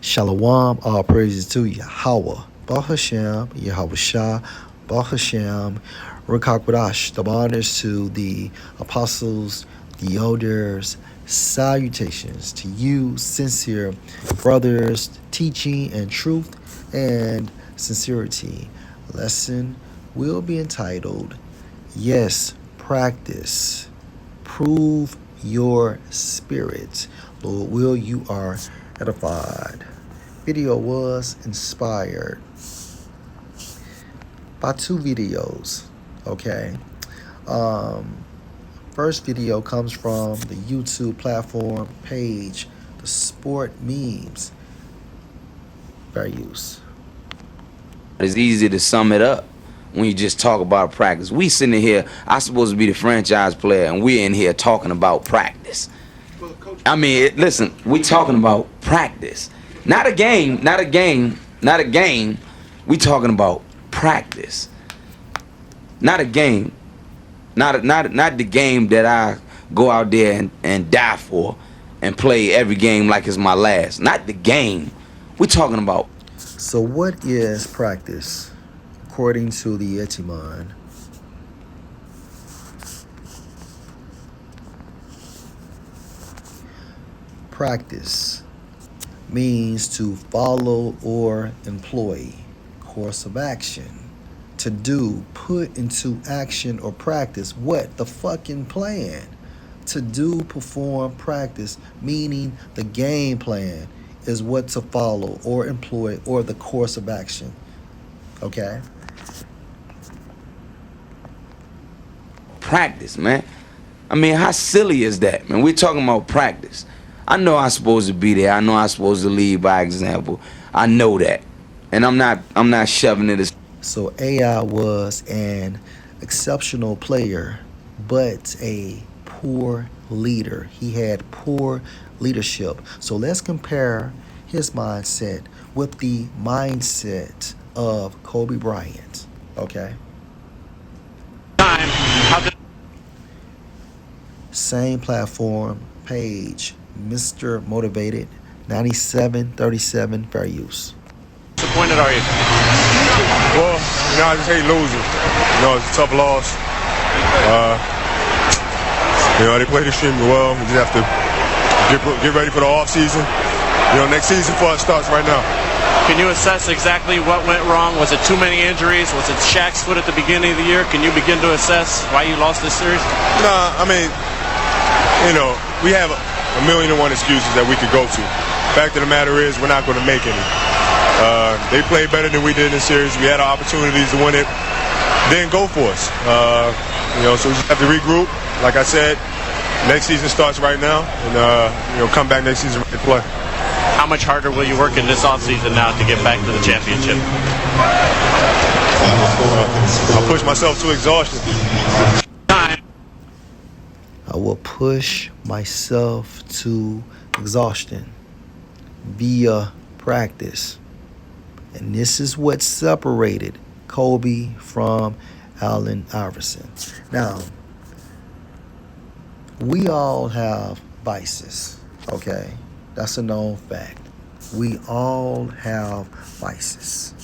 Shalom, all praises to Yahweh, Bahashem, Yahweh Shah, Bahashem, Rakakwadash. The honors to the apostles, the elders, salutations to you, sincere brothers, teaching and truth and sincerity. Lesson will be entitled, Yes, Practice. Prove your spirit. Lord will, you are edified. Video was inspired by two videos. Okay. First video comes from the YouTube platform page, the Sport Memes. Fair use. It's easy to sum it up when you just talk about practice. We sitting here, I'm supposed to be the franchise player, and we're in here talking about practice. I mean, listen, we talking about practice. Not a game, not a game, not a game. We talking about practice. Not a game. Not the game that I go out there and die for and play every game like it's my last. Not the game. We talking about. So what is practice? According to the Etimon, practice means to follow or employ course of action. To do, put into action or practice. What? The fucking plan. To do, perform, practice, meaning the game plan is what to follow or employ or the course of action. Okay? Practice, man. I mean, how silly is that, man? We're talking about practice. I know I'm supposed to be there. I know I'm supposed to lead by example. I know that. And I'm not shoving it as. So AI was an exceptional player, but a poor leader. He had poor leadership. So let's compare his mindset with the mindset of Kobe Bryant. Okay? Same platform, page, Mr. Motivated, 9737, fair use. Disappointed are you? Well, I just hate losing. It's a tough loss. They played extremely well. We just have to get ready for the off season. Next season for us starts right now. Can you assess exactly what went wrong? Was it too many injuries? Was it Shaq's foot at the beginning of the year? Can you begin to assess why you lost this series? Nah, I mean, we have a million and one excuses that we could go to. Fact of the matter is, we're not going to make any. They played better than we did in the series. We had our opportunities to win it. Didn't go for us. So we just have to regroup. Like I said, next season starts right now, and come back next season ready to play. How much harder will you work in this offseason now to get back to the championship? I'll push myself to exhaustion. I will push myself to exhaustion via practice. And this is what separated Kobe from Allen Iverson. Now, we all have vices, okay? That's a known fact. We all have vices.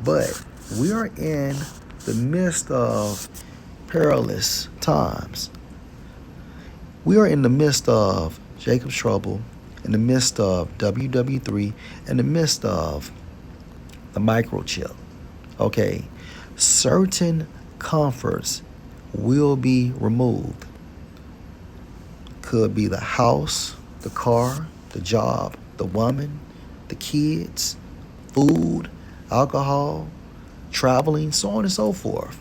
But we are in the midst of perilous times. We are in the midst of Jacob's trouble, in the midst of WW3, in the midst of the microchip. Okay, certain comforts will be removed. Could be the house, the car, the job, the woman, the kids, food, alcohol, traveling, so on and so forth.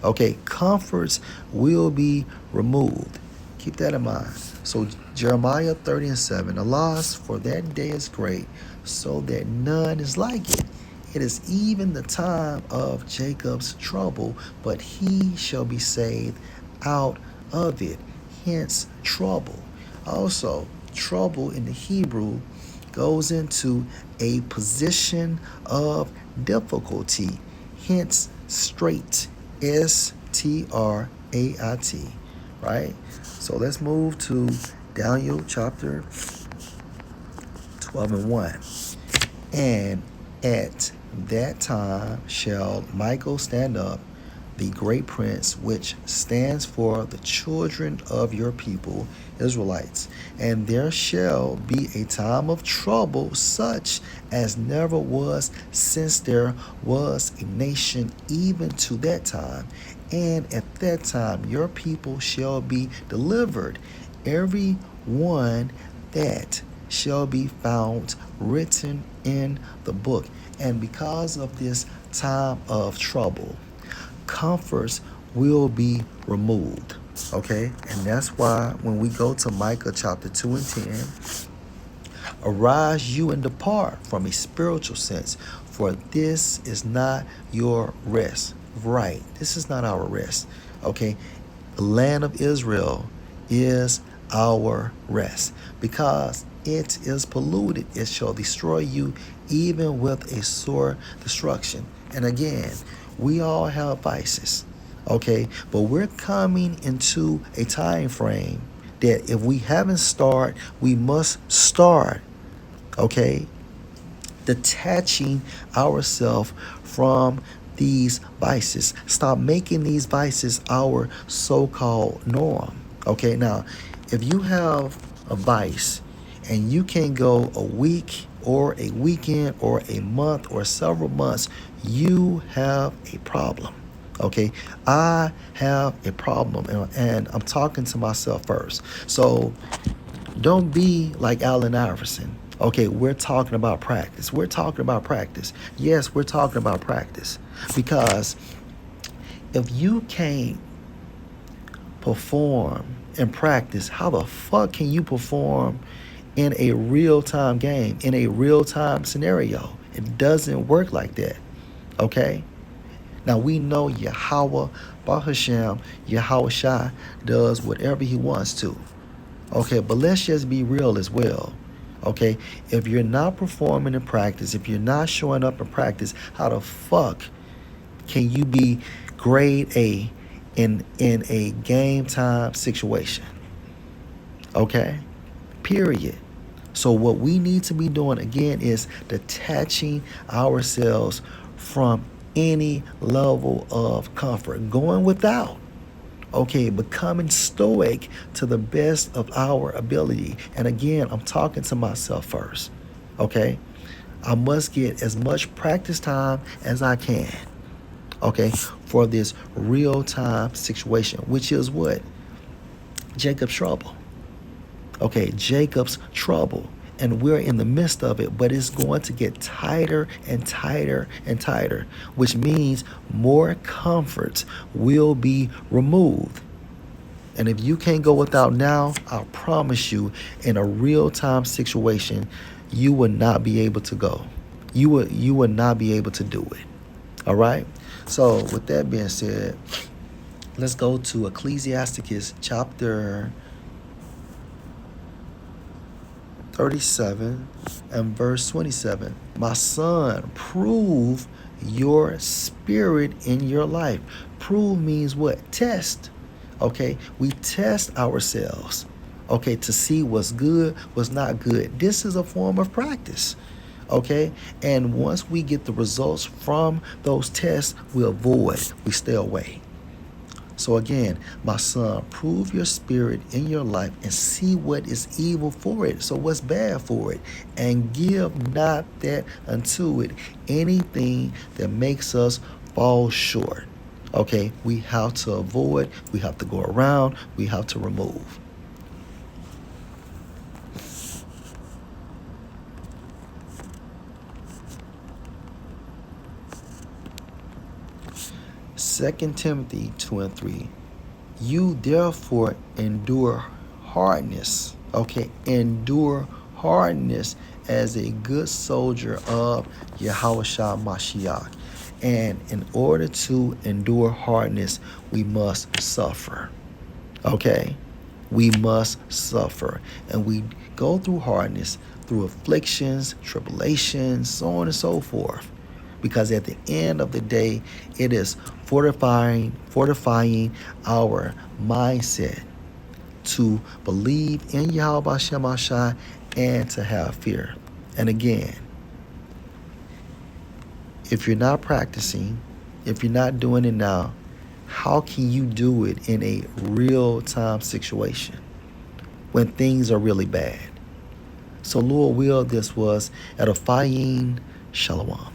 Okay, comforts will be removed. Keep that in mind. So Jeremiah 30:7, alas, for that day is great, so that none is like it. It is even the time of Jacob's trouble, but he shall be saved out of it. Hence, trouble. Also, trouble in the Hebrew goes into a position of difficulty. Hence, straight. Strait, right? So let's move to Daniel chapter 12 and 1. And at that time shall Michael stand up, the great prince, which stands for the children of your people, Israelites. And there shall be a time of trouble, such as never was since there was a nation, even to that time. And at that time your people shall be delivered, every one that shall be found written in the book. And because of this time of trouble, comforts will be removed. Okay? And that's why when we go to Micah chapter 2 and 10, arise you and depart from a spiritual sense, for this is not your rest. Right. This is not our rest. Okay? The land of Israel is our rest, because it is polluted. It shall destroy you even with a sore destruction. And again, we all have vices, okay? But we're coming into a time frame that if we haven't started, we must start, okay? Detaching ourselves from these vices. Stop making these vices our so-called norm. Okay, now, if you have a vice and you can go a week or a weekend or a month or several months, you have a problem. Okay, I have a problem, and I'm talking to myself first. So don't be like Allen Iverson. Okay, we're talking about practice. We're talking about practice. Yes, we're talking about practice. Because if you can't perform in practice, how the fuck can you perform in a real-time game, in a real-time scenario? It doesn't work like that. Okay? Now we know Yahweh, Bahasham, Yahweh Shai does whatever he wants to. Okay, but let's just be real as well. Okay, if you're not performing in practice, if you're not showing up in practice, how the fuck can you be grade A in a game time situation? Okay, period. So what we need to be doing again is detaching ourselves from any level of comfort, going without. Okay, becoming stoic to the best of our ability. And again, I'm talking to myself first. Okay, I must get as much practice time as I can. Okay, for this real time situation, which is what? Jacob's trouble. Okay, Jacob's trouble. And we're in the midst of it, but it's going to get tighter and tighter and tighter, which means more comforts will be removed. And if you can't go without now, I promise you, in a real-time situation, you will not be able to go. You will not be able to do it. All right? So with that being said, let's go to Ecclesiasticus chapter 37 and verse 27. My son, prove your spirit in your life. Prove means what? Test. Okay, we test ourselves, okay, to see what's good, what's not good. This is a form of practice. Okay, and once we get the results from those tests, we avoid, we stay away. So again, my son, prove your spirit in your life and see what is evil for it. So what's bad for it? And give not that unto it anything that makes us fall short. Okay, we have to avoid, we have to go around, we have to remove. Second Timothy 2 and 3. You therefore endure hardness. Okay, endure hardness as a good soldier of Yahushua Mashiach. And in order to endure hardness, we must suffer. Okay, we must suffer. And we go through hardness, through afflictions, tribulations, so on and so forth. Because at the end of the day, it is fortifying our mindset to believe in Yahweh Shem Ashai and to have fear. And again, if you're not practicing, if you're not doing it now, how can you do it in a real-time situation when things are really bad? So, Lord will, this was Edifying Shalom.